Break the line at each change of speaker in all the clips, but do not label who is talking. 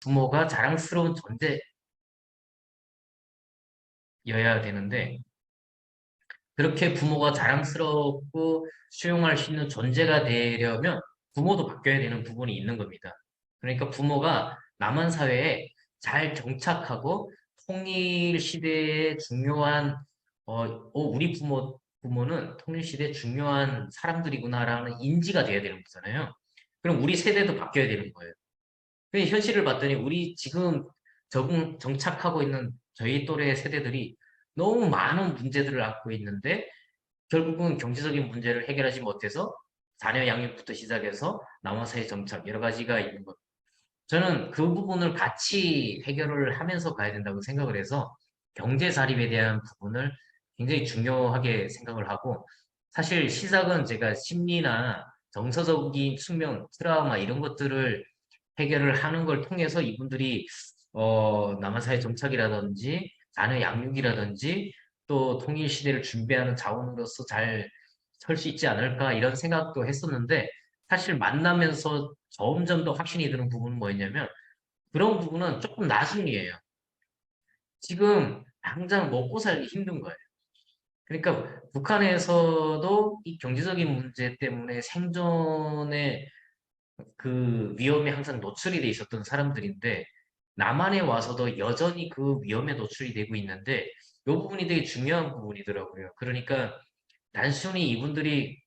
부모가 자랑스러운 존재여야 되는데 그렇게 부모가 자랑스럽고 수용할 수 있는 존재가 되려면 부모도 바뀌어야 되는 부분이 있는 겁니다. 그러니까 부모가 남한 사회에 잘 정착하고 통일 시대의 중요한 우리 부모는 통일 시대의 중요한 사람들이구나라는 인지가 돼야 되는 거잖아요. 그럼 우리 세대도 바뀌어야 되는 거예요. 그 현실을 봤더니 우리 지금 정착하고 있는 저희 또래 세대들이 너무 많은 문제들을 안고 있는데 결국은 경제적인 문제를 해결하지 못해서 자녀 양육부터 시작해서 남아사회 정착 여러 가지가 있는 것. 저는 그 부분을 같이 해결을 하면서 가야 된다고 생각을 해서 경제 자립에 대한 부분을 굉장히 중요하게 생각을 하고 사실 시작은 제가 심리나 정서적인 측면, 트라우마 이런 것들을 해결을 하는 걸 통해서 이분들이 남한사회 정착이라든지 자녀 양육이라든지 또 통일 시대를 준비하는 자원으로서 잘 설 수 있지 않을까 이런 생각도 했었는데 사실 만나면서 점점 더 확신이 드는 부분은 뭐였냐면 그런 부분은 조금 나중이에요. 지금 당장 먹고 살기 힘든 거예요. 그러니까 북한에서도 이 경제적인 문제 때문에 생존의 그 위험에 항상 노출이 돼 있었던 사람들인데 남한에 와서도 여전히 그 위험에 노출이 되고 있는데 이 부분이 되게 중요한 부분이더라고요. 그러니까 단순히 이분들이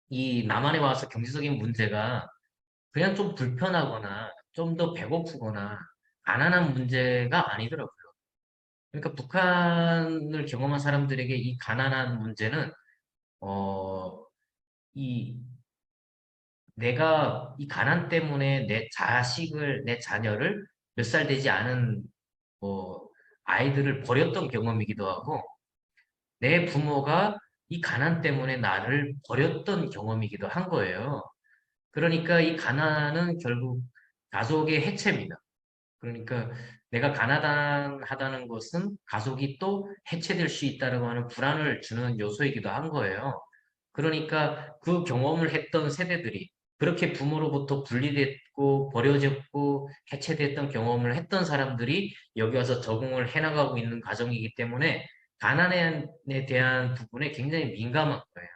이 남한에 와서 경제적인 문제가 그냥 좀 불편하거나 좀 더 배고프거나 가난한 문제가 아니더라고요. 그러니까 북한을 경험한 사람들에게 이 가난한 문제는 어, 이 내가 이 가난 때문에 내 자녀를 몇 살 되지 않은 뭐 아이들을 버렸던 경험이기도 하고 내 부모가 이 가난 때문에 나를 버렸던 경험이기도 한 거예요. 그러니까 이 가난은 결국 가족의 해체입니다. 그러니까 내가 가난하다는 것은 가족이 또 해체될 수 있다고 하는 불안을 주는 요소이기도 한 거예요. 그러니까 그 경험을 했던 세대들이 그렇게 부모로부터 분리됐고 버려졌고 해체됐던 경험을 했던 사람들이 여기 와서 적응을 해나가고 있는 과정이기 때문에 가난에 대한 부분에 굉장히 민감한 거예요.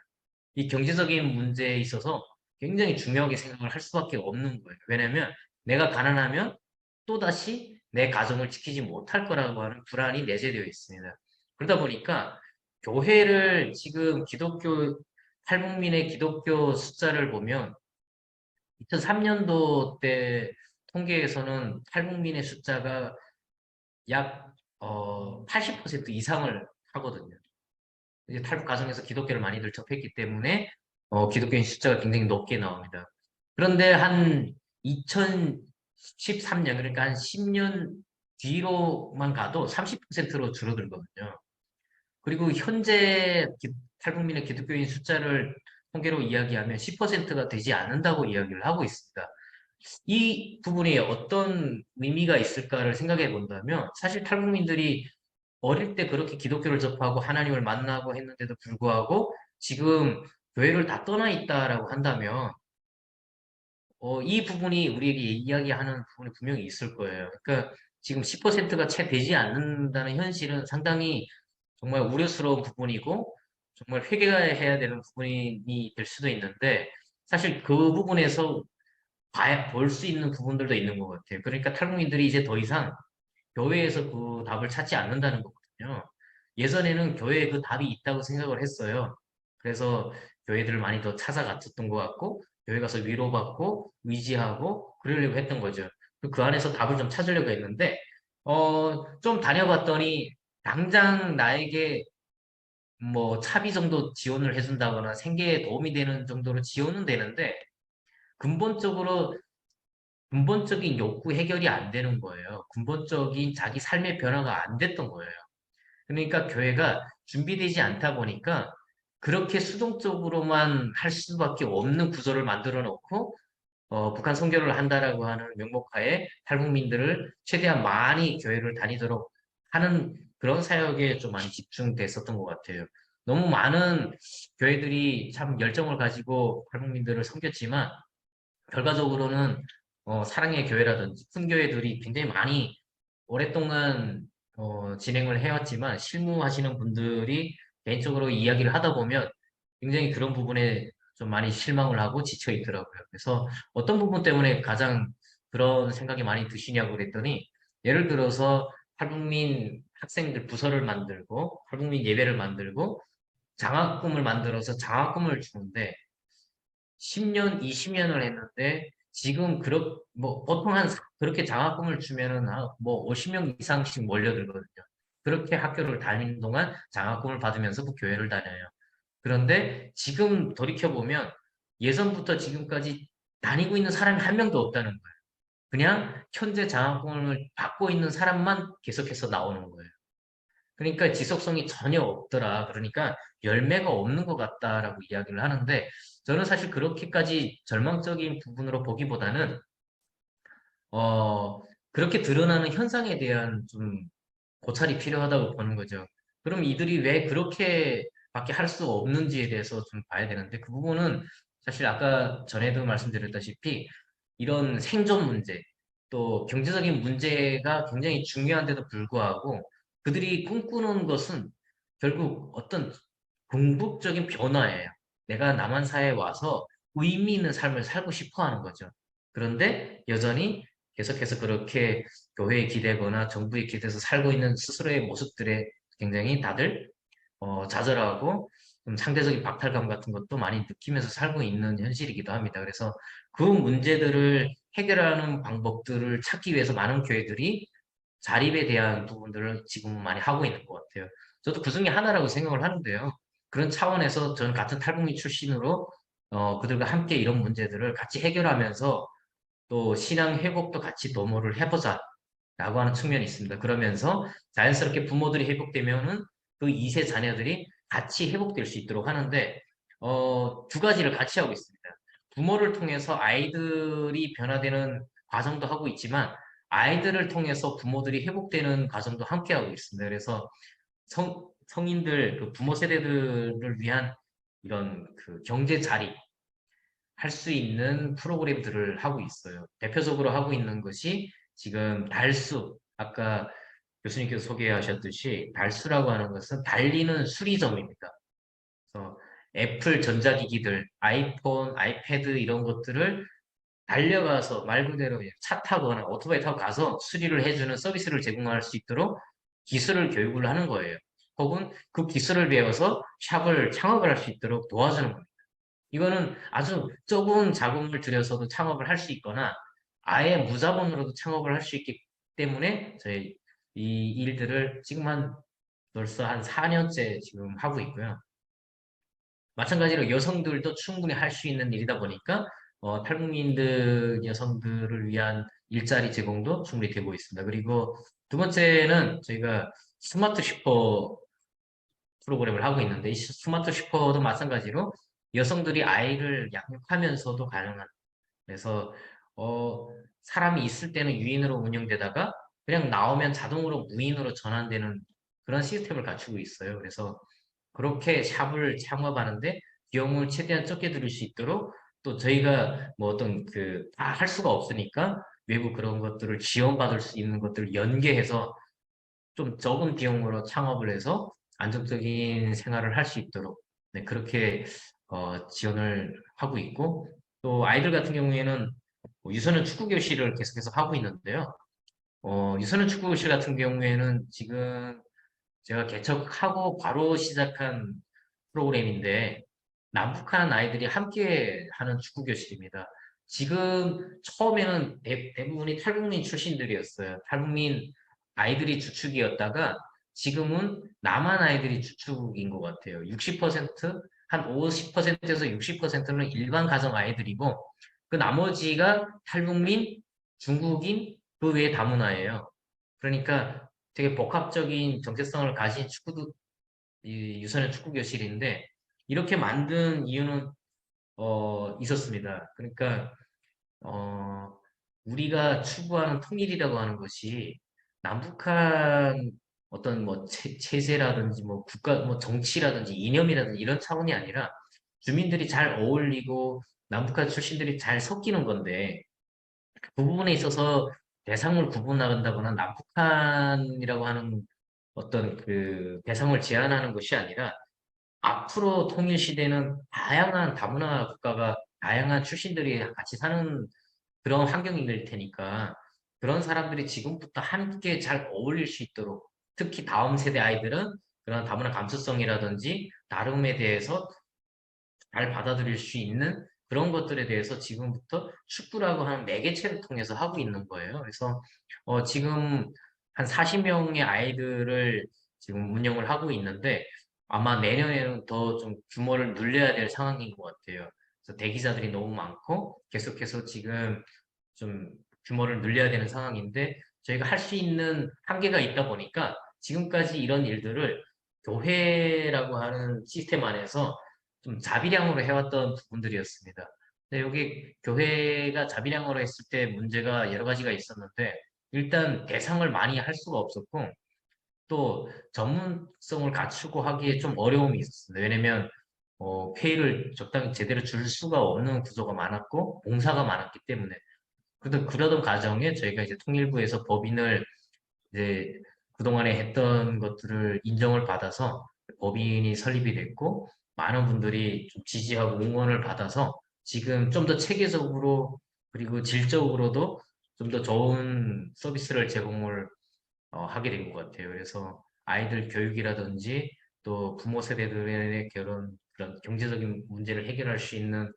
이 경제적인 문제에 있어서 굉장히 중요하게 생각을 할 수밖에 없는 거예요. 왜냐하면 내가 가난하면 또다시 내 가정을 지키지 못할 거라고 하는 불안이 내재되어 있습니다. 그러다 보니까 교회를 지금 탈북민의 기독교 숫자를 보면 2003년도 때 통계에서는 탈북민의 숫자가 약 80% 이상을 하거든요. 이제 탈북 과정에서 기독교를 많이들 접했기 때문에 기독교인 숫자가 굉장히 높게 나옵니다. 그런데 한 2013년 그러니까 한 10년 뒤로만 가도 30%로 줄어들거든요. 그리고 현재 탈북민의 기독교인 숫자를 통계로 이야기하면 10%가 되지 않는다고 이야기를 하고 있습니다. 이 부분이 어떤 의미가 있을까를 생각해 본다면 사실 탈북민들이 어릴 때 그렇게 기독교를 접하고 하나님을 만나고 했는데도 불구하고 지금 교회를 다 떠나 있다라고 한다면 이 부분이 우리에게 이야기하는 부분이 분명히 있을 거예요. 그러니까 지금 10%가 채 되지 않는다는 현실은 상당히 정말 우려스러운 부분이고 정말 회개해야 되는 부분이 될 수도 있는데 사실 그 부분에서 볼 수 있는 부분들도 있는 것 같아요. 그러니까 탈북민들이 이제 더 이상 교회에서 그 답을 찾지 않는다는 거거든요. 예전에는 교회에 그 답이 있다고 생각을 했어요. 그래서 교회들을 많이 더 찾아갔었던 것 같고, 교회 가서 위로받고, 의지하고, 그러려고 했던 거죠. 그 안에서 답을 좀 찾으려고 했는데, 좀 다녀봤더니, 당장 나에게 뭐 차비 정도 지원을 해준다거나 생계에 도움이 되는 정도로 지원은 되는데, 근본적으로 근본적인 욕구 해결이 안 되는 거예요. 근본적인 자기 삶의 변화가 안 됐던 거예요. 그러니까 교회가 준비되지 않다 보니까 그렇게 수동적으로만 할 수밖에 없는 구조를 만들어 놓고 북한 선교를 한다라고 하는 명목하에 탈북민들을 최대한 많이 교회를 다니도록 하는 그런 사역에 좀 많이 집중됐었던 것 같아요. 너무 많은 교회들이 참 열정을 가지고 탈북민들을 섬겼지만 결과적으로는 사랑의 교회라든지 큰 교회들이 굉장히 많이 오랫동안 진행을 해왔지만 실무하시는 분들이 개인적으로 이야기를 하다 보면 굉장히 그런 부분에 좀 많이 실망을 하고 지쳐 있더라고요. 그래서 어떤 부분 때문에 가장 그런 생각이 많이 드시냐고 그랬더니 예를 들어서 탈북민 학생들 부서를 만들고 탈북민 예배를 만들고 장학금을 만들어서 장학금을 주는데 10년, 20년을 했는데 지금 뭐 보통 그렇게 장학금을 주면은 뭐 50명 이상씩 몰려들거든요. 그렇게 학교를 다니는 동안 장학금을 받으면서 그 교회를 다녀요. 그런데 지금 돌이켜보면 예전부터 지금까지 다니고 있는 사람이 한 명도 없다는 거예요. 그냥 현재 장학금을 받고 있는 사람만 계속해서 나오는 거예요. 그러니까 지속성이 전혀 없더라. 그러니까 열매가 없는 것 같다라고 이야기를 하는데 저는 사실 그렇게까지 절망적인 부분으로 보기보다는 어, 그렇게 드러나는 현상에 대한 좀 고찰이 필요하다고 보는 거죠. 그럼 이들이 왜 그렇게밖에 할 수 없는지에 대해서 좀 봐야 되는데 그 부분은 사실 아까 전에도 말씀드렸다시피 이런 생존 문제 또 경제적인 문제가 굉장히 중요한데도 불구하고 그들이 꿈꾸는 것은 결국 어떤 궁극적인 변화예요. 내가 남한 사회에 와서 의미 있는 삶을 살고 싶어 하는 거죠. 그런데 여전히 계속해서 그렇게 교회에 기대거나 정부에 기대서 살고 있는 스스로의 모습들에 굉장히 다들 좌절하고 좀 상대적인 박탈감 같은 것도 많이 느끼면서 살고 있는 현실이기도 합니다. 그래서 그 문제들을 해결하는 방법들을 찾기 위해서 많은 교회들이 자립에 대한 부분들을 지금 많이 하고 있는 것 같아요. 저도 그 중에 하나라고 생각을 하는데요. 그런 차원에서 저는 같은 탈북민 출신으로 그들과 함께 이런 문제들을 같이 해결하면서 또 신앙 회복도 같이 도모를 해보자 라고 하는 측면이 있습니다. 그러면서 자연스럽게 부모들이 회복되면은 그 2세 자녀들이 같이 회복될 수 있도록 하는데 두 가지를 같이 하고 있습니다. 부모를 통해서 아이들이 변화되는 과정도 하고 있지만 아이들을 통해서 부모들이 회복되는 과정도 함께 하고 있습니다. 그래서 성인들, 그 부모 세대들을 위한 이런 그 경제 자립, 할 수 있는 프로그램들을 하고 있어요. 대표적으로 하고 있는 것이 지금 달수, 아까 교수님께서 소개하셨듯이 달수라고 하는 것은 달리는 수리점입니다. 그래서 애플 전자기기들, 아이폰, 아이패드 이런 것들을 달려가서 말 그대로 차 타거나 오토바이 타고 가서 수리를 해주는 서비스를 제공할 수 있도록 기술을 교육을 하는 거예요. 혹은 그 기술을 배워서 샵을 창업을 할 수 있도록 도와주는 겁니다. 이거는 아주 적은 자금을 들여서도 창업을 할 수 있거나 아예 무자본으로도 창업을 할 수 있기 때문에 저희 이 일들을 지금 벌써 한 4년째 지금 하고 있고요. 마찬가지로 여성들도 충분히 할 수 있는 일이다 보니까 탈북민들 여성들을 위한 일자리 제공도 충분히 되고 있습니다. 그리고 두 번째는 저희가 스마트 슈퍼 프로그램을 하고 있는데 이 스마트 슈퍼도 마찬가지로 여성들이 아이를 양육하면서도 가능한 그래서 사람이 있을 때는 유인으로 운영되다가 그냥 나오면 자동으로 무인으로 전환되는 그런 시스템을 갖추고 있어요. 그래서 그렇게 샵을 창업하는데 비용을 최대한 적게 들일 수 있도록 또 저희가 뭐 어떤 다 할 수가 없으니까 외부 그런 것들을 지원받을 수 있는 것들을 연계해서 좀 적은 비용으로 창업을 해서 안정적인 생활을 할 수 있도록 네, 그렇게 지원을 하고 있고 또 아이들 같은 경우에는 뭐 유소년 축구 교실을 계속해서 하고 있는데요. 유소년 축구 교실 같은 경우에는 지금 제가 개척하고 바로 시작한 프로그램인데 남북한 아이들이 함께 하는 축구 교실입니다. 지금 처음에는 대부분이 탈북민 출신들이었어요. 탈북민 아이들이 주축이었다가 지금은 남한 아이들이 주축인 것 같아요. 60%, 한 50%에서 60%는 일반 가정 아이들이고 그 나머지가 탈북민, 중국인, 그 외에 다문화예요. 그러니까 되게 복합적인 정체성을 가진 이 유소년 축구 교실인데 이렇게 만든 이유는 있었습니다. 그러니까 어, 우리가 추구하는 통일이라고 하는 것이 남북한 어떤 뭐 체제라든지 뭐 국가 뭐 정치라든지 이념이라든지 이런 차원이 아니라 주민들이 잘 어울리고 남북한 출신들이 잘 섞이는 건데 그 부분에 있어서 대상을 구분한다거나 남북한이라고 하는 어떤 그 대상을 제한하는 것이 아니라 앞으로 통일 시대는 다양한 다문화 국가가 다양한 출신들이 같이 사는 그런 환경이 될 테니까 그런 사람들이 지금부터 함께 잘 어울릴 수 있도록 특히 다음 세대 아이들은 그런 다문화 감수성이라든지 나름에 대해서 잘 받아들일 수 있는 그런 것들에 대해서 지금부터 축구라고 하는 매개체를 통해서 하고 있는 거예요. 그래서 지금 한 40명의 아이들을 지금 운영을 하고 있는데 아마 내년에는 더 좀 규모를 늘려야 될 상황인 것 같아요. 그래서 대기자들이 너무 많고 계속해서 지금 좀 규모를 늘려야 되는 상황인데 저희가 할 수 있는 한계가 있다 보니까 지금까지 이런 일들을 교회라고 하는 시스템 안에서 좀 자비량으로 해왔던 부분들이었습니다. 근데 여기 교회가 자비량으로 했을 때 문제가 여러 가지가 있었는데 일단 대상을 많이 할 수가 없었고 또 전문성을 갖추고 하기에 좀 어려움이 있었습니다. 왜냐면 페이를 적당히 제대로 줄 수가 없는 구조가 많았고 봉사가 많았기 때문에 그러던 과정에 저희가 이제 통일부에서 법인을 이제 그동안에 했던 것들을 인정을 받아서 법인이 설립이 됐고 많은 분들이 좀 지지하고 응원을 받아서 지금 좀 더 체계적으로 그리고 질적으로도 좀 더 좋은 서비스를 제공을 하게 된 것 같아요. 그래서 아이들 교육이라든지 또 부모 세대들의 그런 경제적인 문제를 해결할 수 있는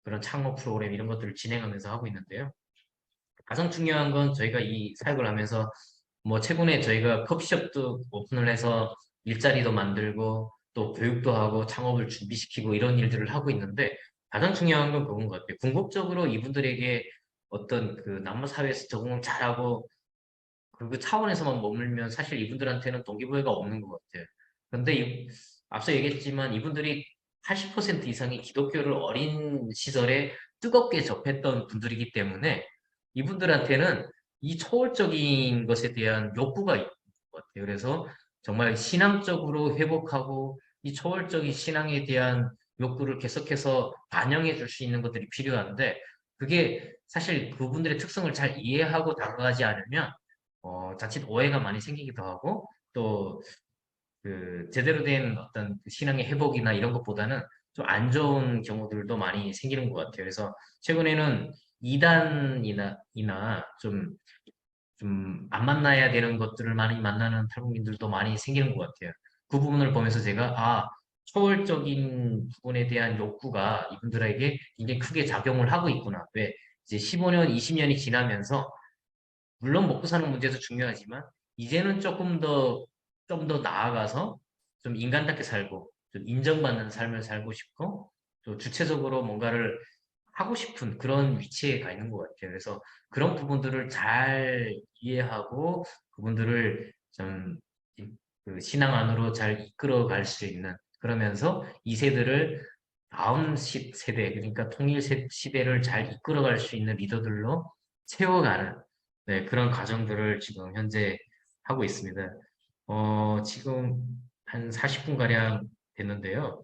그런 창업 프로그램 이런 것들을 진행하면서 하고 있는데요. 가장 중요한 건 저희가 이 사역을 하면서 뭐 최근에 저희가 커피숍도 오픈을 해서 일자리도 만들고 또 교육도 하고 창업을 준비시키고 이런 일들을 하고 있는데 가장 중요한 건 그건 것 같아요. 궁극적으로 이분들에게 어떤 그 남녀 사회에서 적응을 잘하고 그 차원에서만 머물면 사실 이분들한테는 동기부여가 없는 것 같아요. 그런데 앞서 얘기했지만 이분들이 80% 이상이 기독교를 어린 시절에 뜨겁게 접했던 분들이기 때문에 이분들한테는 이 초월적인 것에 대한 욕구가 있는 것 같아요. 그래서 정말 신앙적으로 회복하고 이 초월적인 신앙에 대한 욕구를 계속해서 반영해 줄 수 있는 것들이 필요한데 그게 사실 그분들의 특성을 잘 이해하고 다가가지 않으면 자칫 오해가 많이 생기기도 하고 또 그 제대로 된 어떤 그 신앙의 회복이나 이런 것보다는 좀 안 좋은 경우들도 많이 생기는 것 같아요. 그래서 최근에는 이단이나 좀 안 만나야 되는 것들을 많이 만나는 탈북민들도 많이 생기는 것 같아요. 그 부분을 보면서 제가 초월적인 부분에 대한 욕구가 이분들에게 굉장히 크게 작용을 하고 있구나. 왜 이제 15년, 20년이 지나면서 물론 먹고 사는 문제도 중요하지만 이제는 좀 더 나아가서 좀 인간답게 살고 좀 인정받는 삶을 살고 싶고 또 주체적으로 뭔가를 하고 싶은 그런 위치에 가 있는 것 같아요. 그래서 그런 부분들을 잘 이해하고 그분들을 좀 그 신앙 안으로 잘 이끌어 갈 수 있는 그러면서 이 세대를 다음 세대 그러니까 시대를 잘 이끌어 갈 수 있는 리더들로 채워가는 네, 그런 과정들을 지금 현재 하고 있습니다. 지금 한 40분가량 됐는데요.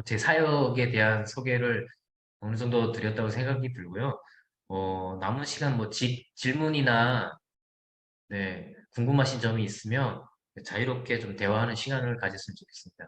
제 사역에 대한 소개를 어느 정도 드렸다고 생각이 들고요. 남은 시간 뭐 질문이나 네, 궁금하신 점이 있으면 자유롭게 좀 대화하는 시간을 가졌으면 좋겠습니다.